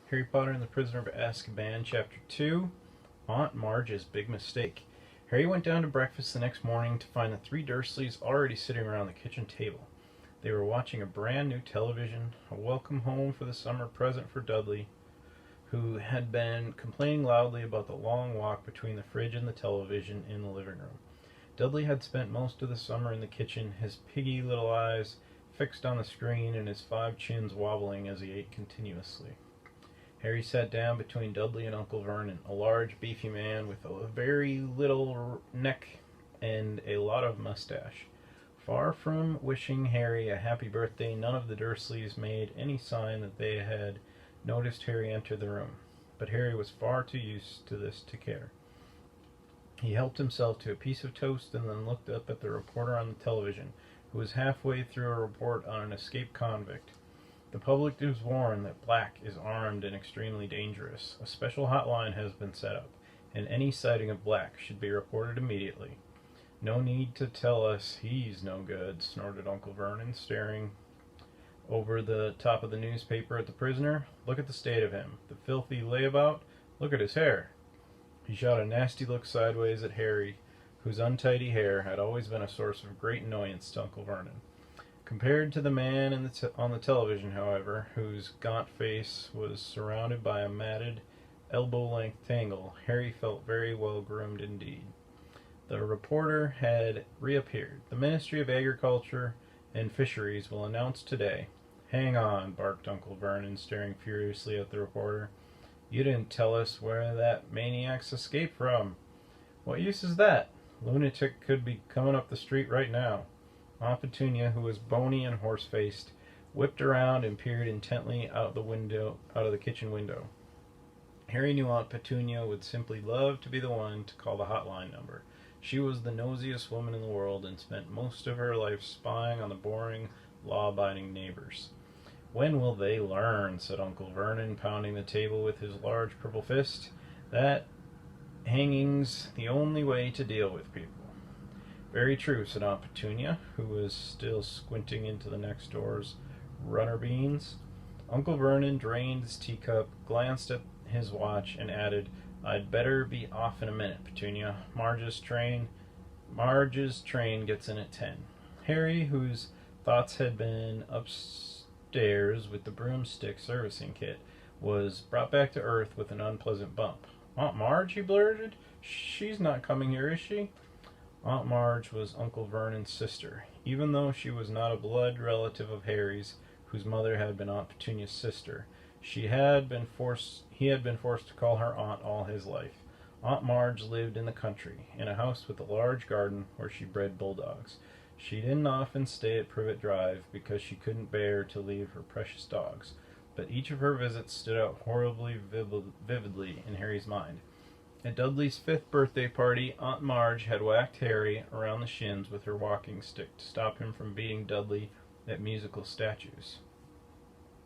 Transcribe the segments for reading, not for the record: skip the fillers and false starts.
Harry Potter and the Prisoner of Azkaban, Chapter 2, Aunt Marge's Big Mistake. Harry went down to breakfast the next morning to find the three Dursleys already sitting around the kitchen table. They were watching a brand new television, a welcome home for the summer present for Dudley, who had been complaining loudly about the long walk between the fridge and the television in the living room. Dudley had spent most of the summer in the kitchen, his piggy little eyes fixed on the screen and his 5 chins wobbling as he ate continuously. Harry sat down between Dudley and Uncle Vernon, a large, beefy man with a very little neck and a lot of mustache. Far from wishing Harry a happy birthday, none of the Dursleys made any sign that they had noticed Harry enter the room, but Harry was far too used to this to care. He helped himself to a piece of toast and then looked up at the reporter on the television, who was halfway through a report on an escaped convict. The public is warned that Black is armed and extremely dangerous. A special hotline has been set up, and any sighting of Black should be reported immediately. No need to tell us he's no good, snorted Uncle Vernon, staring over the top of the newspaper at the prisoner. Look at the state of him. The filthy layabout. Look at his hair. He shot a nasty look sideways at Harry, whose untidy hair had always been a source of great annoyance to Uncle Vernon. Compared to the man on the television, however, whose gaunt face was surrounded by a matted, elbow-length tangle, Harry felt very well groomed indeed. The reporter had reappeared. The Ministry of Agriculture and Fisheries will announce today. Hang on, barked Uncle Vernon, staring furiously at the reporter. You didn't tell us where that maniac's escaped from. What use is that? Lunatic could be coming up the street right now. Aunt Petunia, who was bony and horse-faced, whipped around and peered intently out of the kitchen window. Harry knew Aunt Petunia would simply love to be the one to call the hotline number. She was the nosiest woman in the world and spent most of her life spying on the boring, law-abiding neighbors. When will they learn? Said Uncle Vernon, pounding the table with his large purple fist. That hanging's the only way to deal with people. Very true, said Aunt Petunia, who was still squinting into the next door's runner beans. Uncle Vernon drained his teacup, glanced at his watch, and added, I'd better be off in a minute, Petunia. Marge's train gets in at 10. Harry, whose thoughts had been upstairs with the broomstick servicing kit, was brought back to earth with an unpleasant bump. Aunt Marge, he blurted. She's not coming here, is she? Aunt Marge was Uncle Vernon's sister, even though she was not a blood relative of Harry's, whose mother had been Aunt Petunia's sister. He had been forced to call her aunt all his life. Aunt Marge lived in the country, in a house with a large garden where she bred bulldogs. She didn't often stay at Privet Drive because she couldn't bear to leave her precious dogs, but each of her visits stood out horribly vividly in Harry's mind. At Dudley's 5th birthday party, Aunt Marge had whacked Harry around the shins with her walking stick to stop him from beating Dudley at musical statues.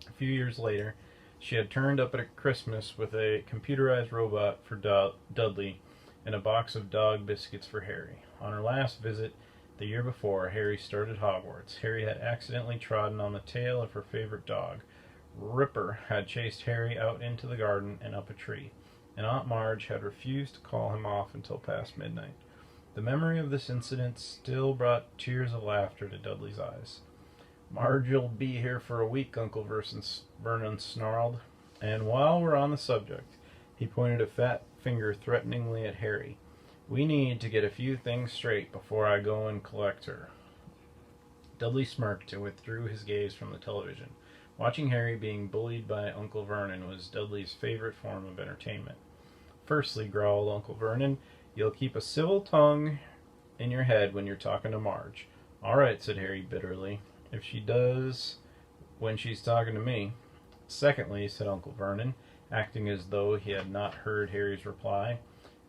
A few years later, she had turned up at Christmas with a computerized robot for Dudley and a box of dog biscuits for Harry. On her last visit, the year before Harry started Hogwarts, Harry had accidentally trodden on the tail of her favorite dog. Ripper had chased Harry out into the garden and up a tree, and Aunt Marge had refused to call him off until past midnight. The memory of this incident still brought tears of laughter to Dudley's eyes. Marge'll be here for a week, Uncle Vernon snarled. And while we're on the subject, he pointed a fat finger threateningly at Harry. We need to get a few things straight before I go and collect her. Dudley smirked and withdrew his gaze from the television. Watching Harry being bullied by Uncle Vernon was Dudley's favorite form of entertainment. Firstly, growled Uncle Vernon, you'll keep a civil tongue in your head when you're talking to Marge. All right, said Harry bitterly, if she does when she's talking to me. Secondly, said Uncle Vernon, acting as though he had not heard Harry's reply,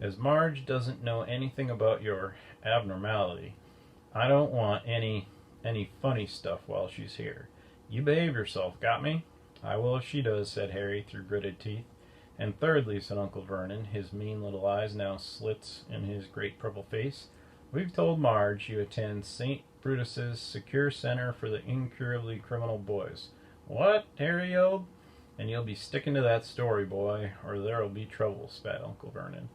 as Marge doesn't know anything about your abnormality, I don't want any funny stuff while she's here. You behave yourself, got me? I will if she does, said Harry through gritted teeth. And thirdly, said Uncle Vernon, his mean little eyes now slits in his great purple face, we've told Marge you attend St. Brutus's Secure Center for the Incurably Criminal Boys. What? Harry yelled. And you'll be sticking to that story, boy, or there'll be trouble, spat Uncle Vernon.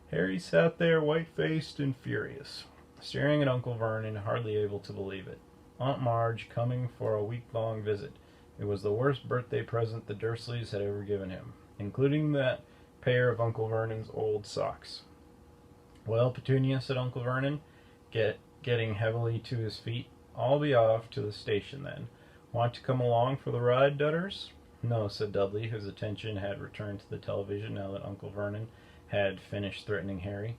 Harry sat there, white-faced and furious, staring at Uncle Vernon, hardly able to believe it. Aunt Marge coming for a week-long visit. It was the worst birthday present the Dursleys had ever given him, including that pair of Uncle Vernon's old socks. Well, Petunia, said Uncle Vernon, getting heavily to his feet, I'll be off to the station then. Want to come along for the ride, Dudders? No, said Dudley, whose attention had returned to the television now that Uncle Vernon had finished threatening Harry.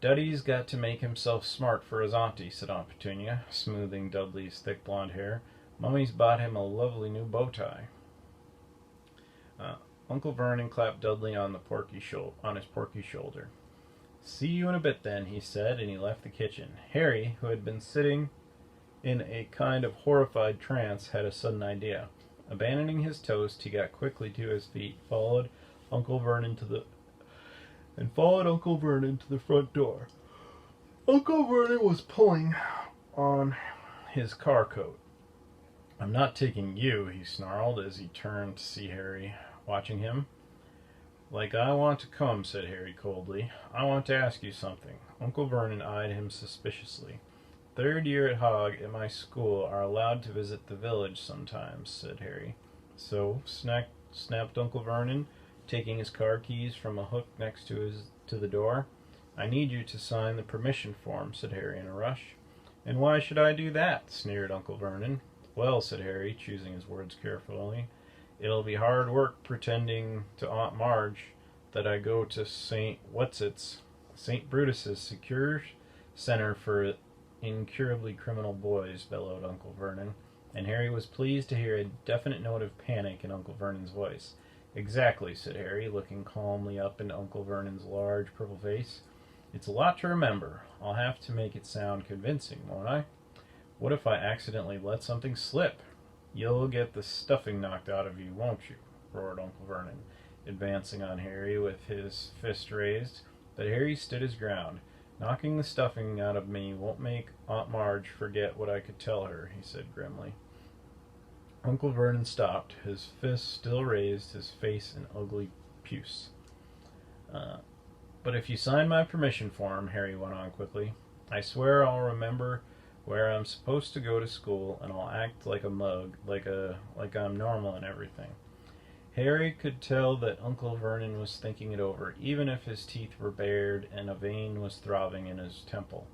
Duddy's got to make himself smart for his auntie, said Aunt Petunia, smoothing Dudley's thick blonde hair. Mummy's bought him a lovely new bow tie. Uncle Vernon clapped Dudley on his porky shoulder. See you in a bit, then, he said, and he left the kitchen. Harry, who had been sitting in a kind of horrified trance, had a sudden idea. Abandoning his toast, he got quickly to his feet, followed Uncle Vernon to the front door. Uncle Vernon was pulling on his car coat. I'm not taking you, he snarled as he turned to see Harry watching him. Like I want to come, said Harry coldly. I want to ask you something. Uncle Vernon eyed him suspiciously. Third year at Hog at my school are allowed to visit the village sometimes, said Harry. So, snapped Uncle Vernon, taking his car keys from a hook next to the door. I need you to sign the permission form, said Harry in a rush. And why should I do that? Sneered Uncle Vernon. Well, said Harry, choosing his words carefully, it'll be hard work pretending to Aunt Marge that I go to St. Brutus's secure center for incurably criminal boys, bellowed Uncle Vernon, and Harry was pleased to hear a definite note of panic in Uncle Vernon's voice. Exactly, said Harry, looking calmly up into Uncle Vernon's large purple face. It's a lot to remember. I'll have to make it sound convincing, won't I? What if I accidentally let something slip? You'll get the stuffing knocked out of you, won't you? Roared Uncle Vernon, advancing on Harry with his fist raised. But Harry stood his ground. Knocking the stuffing out of me won't make Aunt Marge forget what I could tell her, he said grimly. Uncle Vernon stopped, his fist still raised, his face an ugly puce. But if you sign my permission form, Harry went on quickly, I swear I'll remember where I'm supposed to go to school, and I'll act like a mug, like I'm normal and everything. Harry could tell that Uncle Vernon was thinking it over, even if his teeth were bared and a vein was throbbing in his temple.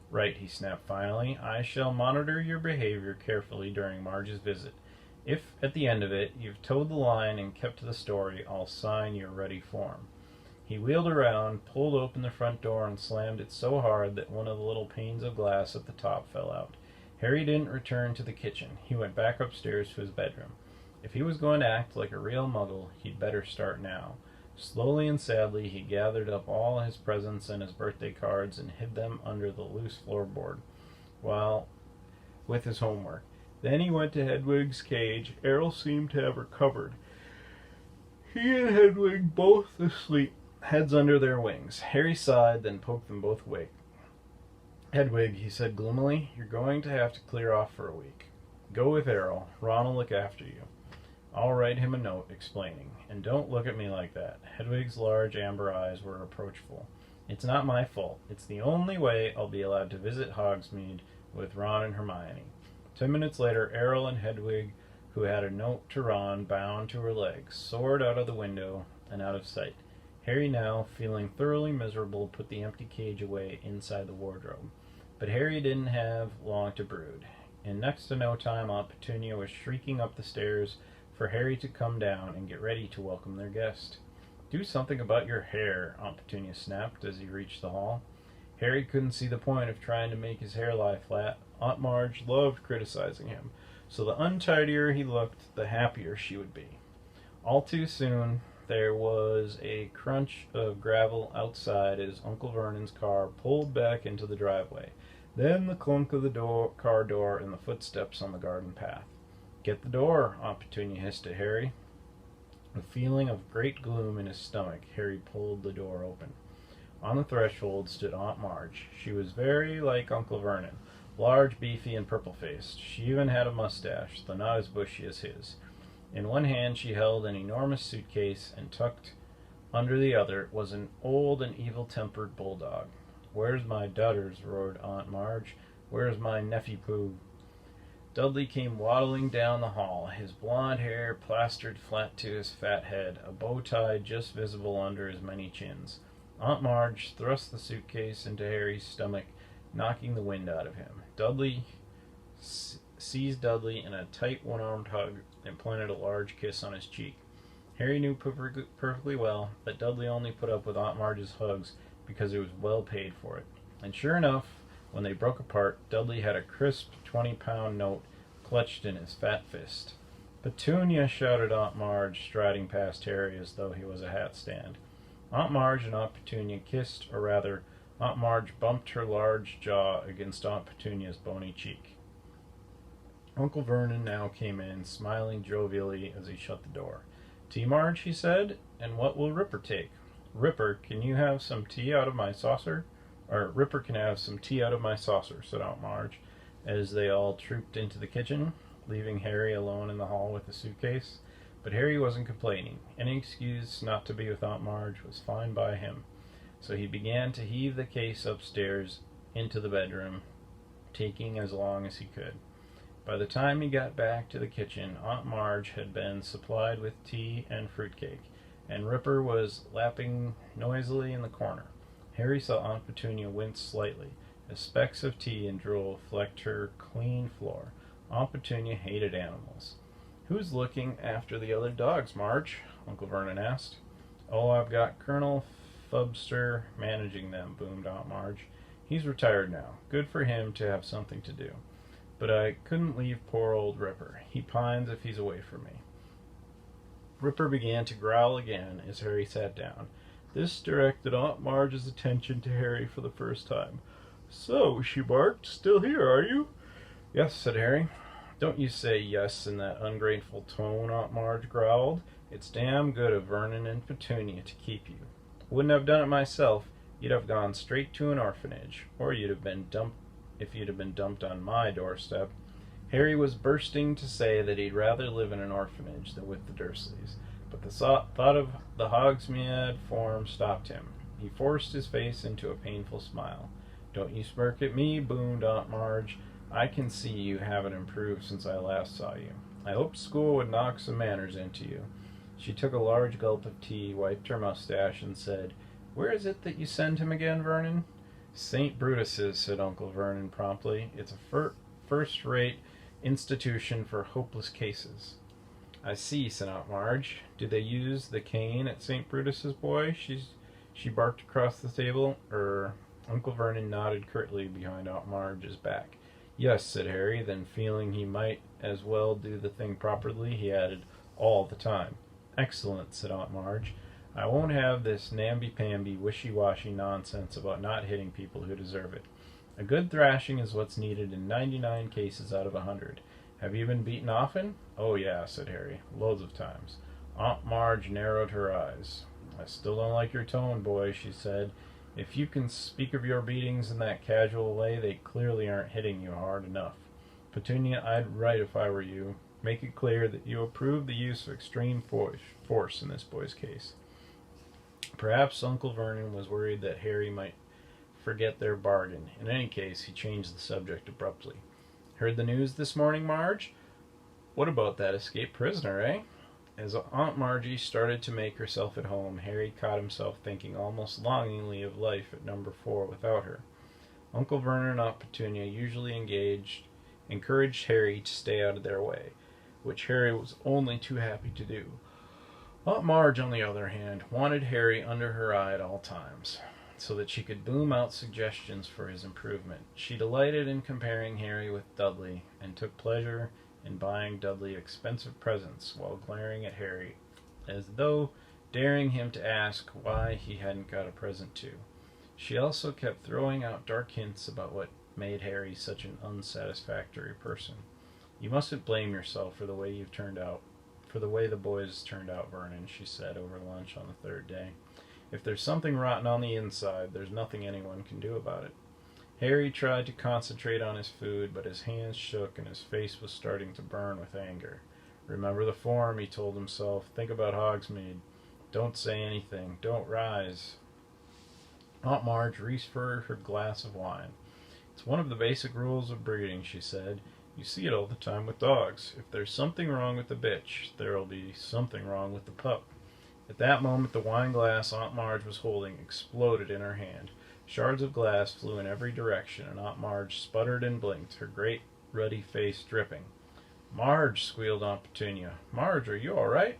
Right, he snapped finally. I shall monitor your behavior carefully during Marge's visit. If, at the end of it, you've toed the line and kept to the story, I'll sign your ready form. He wheeled around, pulled open the front door, and slammed it so hard that one of the little panes of glass at the top fell out. Harry didn't return to the kitchen. He went back upstairs to his bedroom. If he was going to act like a real muggle, he'd better start now. Slowly and sadly, he gathered up all his presents and his birthday cards and hid them under the loose floorboard, with his homework. Then he went to Hedwig's cage. Errol seemed to have recovered. He and Hedwig both asleep, heads under their wings. Harry sighed, then poked them both awake. Hedwig, he said gloomily, you're going to have to clear off for a week. Go with Errol. Ron will look after you. I'll write him a note explaining. And don't look at me like that. Hedwig's large amber eyes were reproachful. It's not my fault. It's the only way I'll be allowed to visit Hogsmeade with Ron and Hermione. 10 minutes later, Errol and Hedwig, who had a note to Ron bound to her legs, soared out of the window and out of sight. Harry, now feeling thoroughly miserable, put the empty cage away inside the wardrobe. But Harry didn't have long to brood. In next to no time, Aunt Petunia was shrieking up the stairs for Harry to come down and get ready to welcome their guest. Do something about your hair, Aunt Petunia snapped as he reached the hall. Harry couldn't see the point of trying to make his hair lie flat. Aunt Marge loved criticizing him, so the untidier he looked, the happier she would be. All too soon, there was a crunch of gravel outside as Uncle Vernon's car pulled back into the driveway. Then the clunk of the car door and the footsteps on the garden path. Get the door, Aunt Petunia hissed at Harry. A feeling of great gloom in his stomach, Harry pulled the door open. On the threshold stood Aunt Marge. She was very like Uncle Vernon, large, beefy, and purple-faced. She even had a mustache, though not as bushy as his. In one hand she held an enormous suitcase, and tucked under the other was an old and evil-tempered bulldog. "Where's my dudders?" roared Aunt Marge. "Where's my nephew Pooh?" Dudley came waddling down the hall, his blond hair plastered flat to his fat head, a bow tie just visible under his many chins. Aunt Marge thrust the suitcase into Harry's stomach, knocking the wind out of him. Dudley seized Dudley in a tight one-armed hug and planted a large kiss on his cheek. Harry knew perfectly well that Dudley only put up with Aunt Marge's hugs because he was well paid for it. And sure enough, when they broke apart, Dudley had a crisp 20-pound note clutched in his fat fist. "Petunia!" shouted Aunt Marge, striding past Harry as though he was a hat stand. Aunt Marge and Aunt Petunia kissed, or rather, Aunt Marge bumped her large jaw against Aunt Petunia's bony cheek. Uncle Vernon now came in, smiling jovially as he shut the door. "Tea, Marge?" he said. "And what will Ripper take?" "Ripper, can you have some tea out of my saucer?" "Ripper can have some tea out of my saucer," said Aunt Marge, as they all trooped into the kitchen, leaving Harry alone in the hall with the suitcase. But Harry wasn't complaining. Any excuse not to be with Aunt Marge was fine by him. So he began to heave the case upstairs into the bedroom, taking as long as he could. By the time he got back to the kitchen, Aunt Marge had been supplied with tea and fruitcake, and Ripper was lapping noisily in the corner. Harry saw Aunt Petunia wince slightly, as specks of tea and drool flecked her clean floor. Aunt Petunia hated animals. "Who's looking after the other dogs, Marge?" Uncle Vernon asked. "Oh, I've got Colonel Fubster managing them," boomed Aunt Marge. "He's retired now. Good for him to have something to do. But I couldn't leave poor old Ripper. He pines if he's away from me." Ripper began to growl again as Harry sat down. This directed Aunt Marge's attention to Harry for the first time. "So," she barked, "still here, are you?" "Yes," said Harry. "Don't you say yes in that ungrateful tone," Aunt Marge growled. "It's damn good of Vernon and Petunia to keep you. Wouldn't have done it myself. You'd have gone straight to an orphanage, or you'd have been dumped if you'd have been dumped on my doorstep." Harry was bursting to say that he'd rather live in an orphanage than with the Dursleys, but the thought of the Hogsmeade form stopped him. He forced his face into a painful smile. "Don't you smirk at me," boomed Aunt Marge. "I can see you haven't improved since I last saw you. I hoped school would knock some manners into you." She took a large gulp of tea, wiped her mustache, and said, "Where is it that you send him again, Vernon?" "St. Brutus's," said Uncle Vernon promptly. "It's a first-rate institution for hopeless cases." "I see," said Aunt Marge. "Do they use the cane at St. Brutus's, boy?" She barked across the table. Uncle Vernon nodded curtly behind Aunt Marge's back. "Yes," said Harry, then feeling he might as well do the thing properly, he added, "all the time." "Excellent," said Aunt Marge. "I won't have this namby-pamby, wishy-washy nonsense about not hitting people who deserve it. A good thrashing is what's needed in 99 cases out of 100. Have you been beaten often?" "Oh, yeah," said Harry. "Loads of times." Aunt Marge narrowed her eyes. "I still don't like your tone, boy," she said. "If you can speak of your beatings in that casual way, they clearly aren't hitting you hard enough. Petunia, I'd write if I were you. Make it clear that you approve the use of extreme force in this boy's case." Perhaps Uncle Vernon was worried that Harry might forget their bargain. In any case, he changed the subject abruptly. "Heard the news this morning, Marge? What about that escaped prisoner, eh?" As Aunt Margie started to make herself at home, Harry caught himself thinking almost longingly of life at number 4 without her. Uncle Vernon and Aunt Petunia usually encouraged Harry to stay out of their way, which Harry was only too happy to do. Aunt Marge, on the other hand, wanted Harry under her eye at all times, so that she could boom out suggestions for his improvement. She delighted in comparing Harry with Dudley, and took pleasure in buying Dudley expensive presents while glaring at Harry as though daring him to ask why he hadn't got a present too. She also kept throwing out dark hints about what made Harry such an unsatisfactory person. "You mustn't blame yourself for the way the boys turned out, Vernon," she said over lunch on the 3rd day. "If there's something rotten on the inside, there's nothing anyone can do about it." Harry tried to concentrate on his food, but his hands shook and his face was starting to burn with anger. Remember the form, he told himself. Think about Hogsmeade. Don't say anything. Don't rise. Aunt Marge reached for her glass of wine. It's one of the basic rules of breeding, she said. You see it all the time with dogs. If there's something wrong with the bitch, there'll be something wrong with the pup. At that moment, the wine glass Aunt Marge was holding exploded in her hand. Shards of glass flew in every direction, and Aunt Marge sputtered and blinked, her great ruddy face dripping. Marge, squealed Aunt Petunia. Marge, are you all right?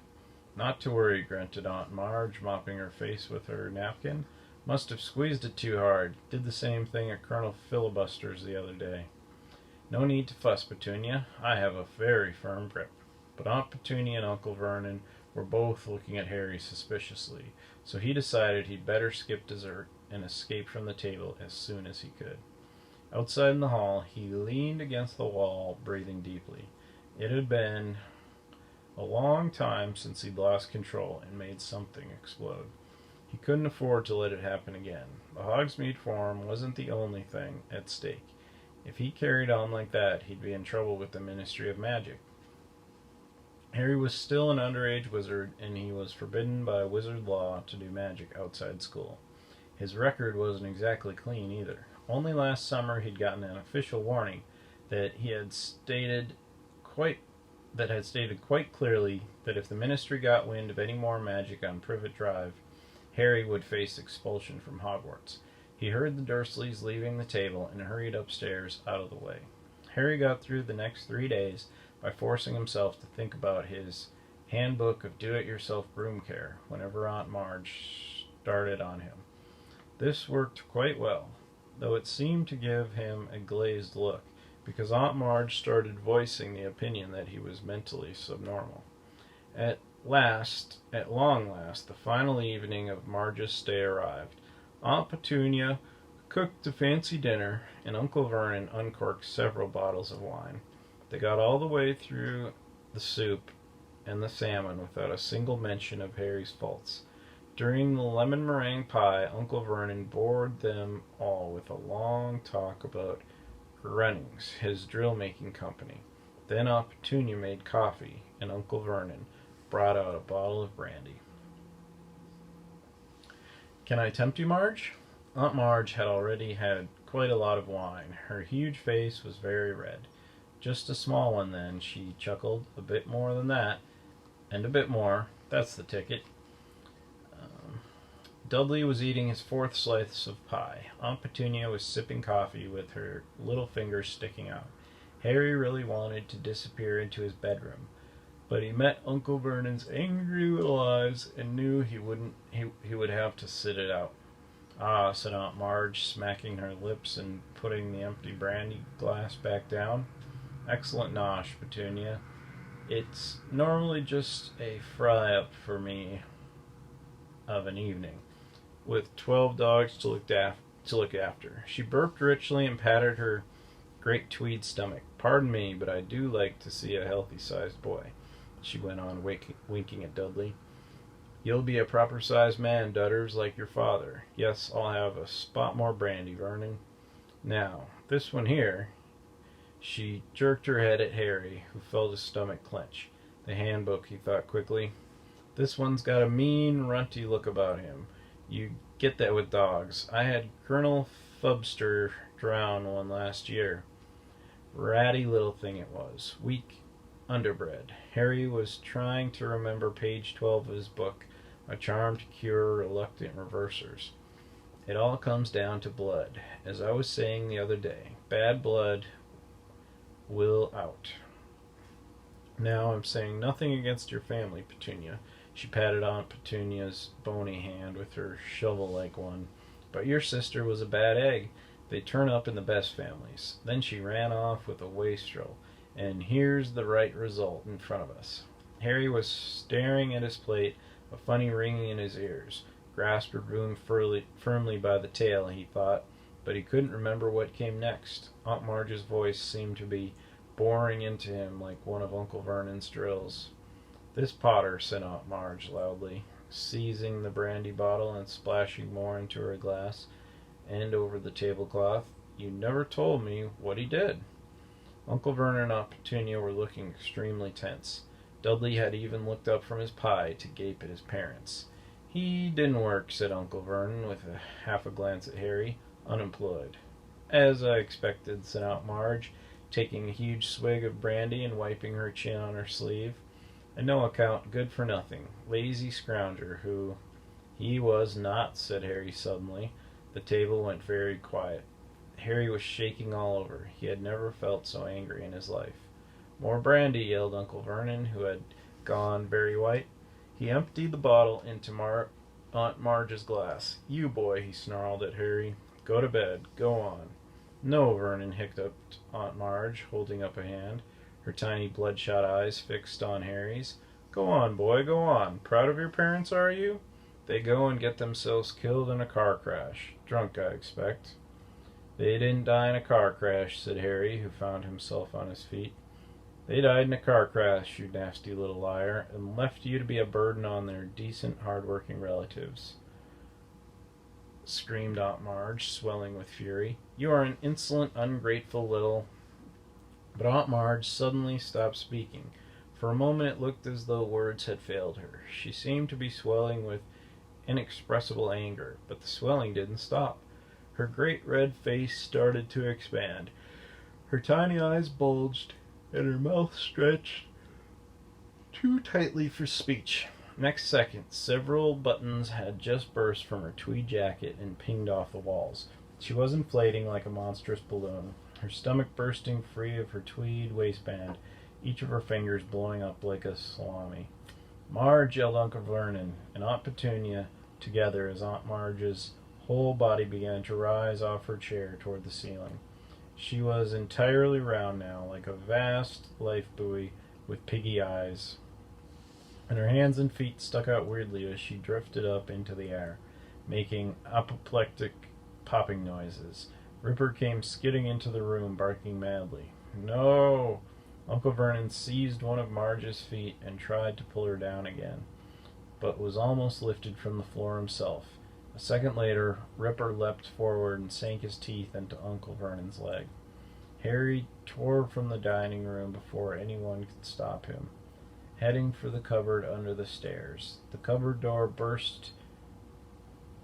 Not to worry, grunted Aunt Marge, mopping her face with her napkin. Must have squeezed it too hard. Did the same thing at Colonel Filibuster's the other day. No need to fuss, Petunia. I have a very firm grip. But Aunt Petunia and Uncle Vernon were both looking at Harry suspiciously, so he decided he'd better skip dessert and escape from the table as soon as he could. Outside in the hall, he leaned against the wall, breathing deeply. It had been a long time since he'd lost control and made something explode. He couldn't afford to let it happen again. The Hogsmeade form wasn't the only thing at stake. If he carried on like that, he'd be in trouble with the Ministry of Magic. Harry was still an underage wizard, and he was forbidden by wizard law to do magic outside school. His record wasn't exactly clean either. Only last summer he'd gotten an official warning that had stated quite clearly that if the Ministry got wind of any more magic on Privet Drive, Harry would face expulsion from Hogwarts. He heard the Dursleys leaving the table and hurried upstairs out of the way. Harry got through the next 3 days by forcing himself to think about his handbook of do-it-yourself broom care whenever Aunt Marge started on him. This worked quite well, though it seemed to give him a glazed look, because Aunt Marge started voicing the opinion that he was mentally subnormal. At long last, the final evening of Marge's stay arrived. Aunt Petunia cooked a fancy dinner, and Uncle Vernon uncorked several bottles of wine. They got all the way through the soup and the salmon without a single mention of Harry's faults. During the lemon meringue pie, Uncle Vernon bored them all with a long talk about Grunnings, his drill-making company. Then Aunt Petunia made coffee, and Uncle Vernon brought out a bottle of brandy. Can I tempt you, Marge? Aunt Marge had already had quite a lot of wine. Her huge face was very red. Just a small one, then, she chuckled. A bit more than that. And a bit more. That's the ticket. Dudley was eating his 4th slice of pie. Aunt Petunia was sipping coffee with her little fingers sticking out. Harry really wanted to disappear into his bedroom, but he met Uncle Vernon's angry little eyes and knew he would have to sit it out. Ah, said Aunt Marge, smacking her lips and putting the empty brandy glass back down. Excellent nosh, Petunia. It's normally just a fry-up for me of an evening, with 12 dogs to look after. She burped richly and patted her great tweed stomach. Pardon me, but I do like to see a healthy-sized boy, she went on, winking at Dudley. You'll be a proper-sized man, Dudders, like your father. Yes, I'll have a spot more brandy, Vernon. Now, this one here. She jerked her head at Harry, who felt his stomach clench. The handbook, he thought quickly. This one's got a mean, runty look about him. You get that with dogs. I had Colonel Fubster drown one last year. Ratty little thing it was. Weak, underbred. Harry was trying to remember page 12 of his book, A Charm to Cure Reluctant Reversers. It all comes down to blood. As I was saying the other day, bad blood will out. Now, I'm saying nothing against your family, Petunia. She patted Aunt Petunia's bony hand with her shovel-like one. But your sister was a bad egg. They turn up in the best families. Then she ran off with a wastrel. And here's the right result in front of us. Harry was staring at his plate, a funny ringing in his ears. Grasped her broom firmly by the tail, he thought, but he couldn't remember what came next. Aunt Marge's voice seemed to be boring into him like one of Uncle Vernon's drills. This Potter, said Aunt Marge loudly, seizing the brandy bottle and splashing more into her glass and over the tablecloth. You never told me what he did. Uncle Vernon and Aunt Petunia were looking extremely tense. Dudley had even looked up from his pie to gape at his parents. "He didn't work," said Uncle Vernon, with half a glance at Harry. "Unemployed." "As I expected," said Aunt Marge, taking a huge swig of brandy and wiping her chin on her sleeve. "A no account, good for nothing, lazy scrounger who—" "He was not," said Harry suddenly. The table went very quiet. Harry was shaking all over. He had never felt so angry in his life. "More brandy," yelled Uncle Vernon, who had gone very white. He emptied the bottle into Aunt Marge's glass. "You boy," he snarled at Harry. "Go to bed. Go on." "No, Vernon," hiccuped Aunt Marge, holding up a hand, her tiny bloodshot eyes fixed on Harry's. "Go on, boy, go on. Proud of your parents, are you? They go and get themselves killed in a car crash. Drunk, I expect." "They didn't die in a car crash," said Harry, who found himself on his feet. "They died in a car crash, you nasty little liar, and left you to be a burden on their decent, hard-working relatives," screamed Aunt Marge, swelling with fury. "You are an insolent, ungrateful little—" But Aunt Marge suddenly stopped speaking. For a moment it looked as though words had failed her. She seemed to be swelling with inexpressible anger, but the swelling didn't stop. Her great red face started to expand. Her tiny eyes bulged, and her mouth stretched too tightly for speech. Next second, several buttons had just burst from her tweed jacket and pinged off the walls. She was inflating like a monstrous balloon, her stomach bursting free of her tweed waistband, each of her fingers blowing up like a salami. "Marge!" yelled Uncle Vernon and Aunt Petunia together as Aunt Marge's whole body began to rise off her chair toward the ceiling. She was entirely round now, like a vast life buoy with piggy eyes, and her hands and feet stuck out weirdly as she drifted up into the air, making apoplectic popping noises. Ripper came skidding into the room, barking madly. "No!" Uncle Vernon seized one of Marge's feet and tried to pull her down again, but was almost lifted from the floor himself. A second later, Ripper leapt forward and sank his teeth into Uncle Vernon's leg. Harry tore from the dining room before anyone could stop him, heading for the cupboard under the stairs. The cupboard door burst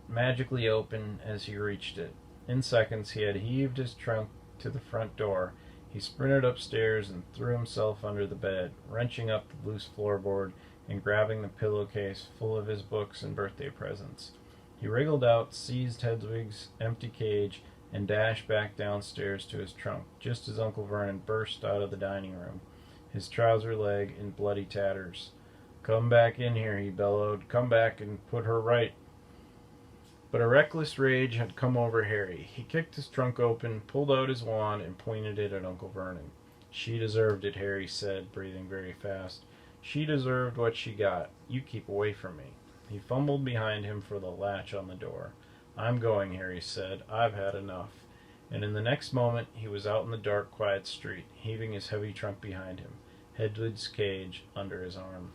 magically open as he reached it. In seconds, he had heaved his trunk to the front door. He sprinted upstairs and threw himself under the bed, wrenching up the loose floorboard and grabbing the pillowcase full of his books and birthday presents. He wriggled out, seized Hedwig's empty cage, and dashed back downstairs to his trunk, just as Uncle Vernon burst out of the dining room, his trouser leg in bloody tatters. "Come back in here," he bellowed. "Come back and put her right." But a reckless rage had come over Harry. He kicked his trunk open, pulled out his wand, and pointed it at Uncle Vernon. "She deserved it," Harry said, breathing very fast. "She deserved what she got. You keep away from me." He fumbled behind him for the latch on the door. "I'm going," Harry said. "I've had enough." And in the next moment he was out in the dark, quiet street, heaving his heavy trunk behind him, Hedwig's cage under his arm.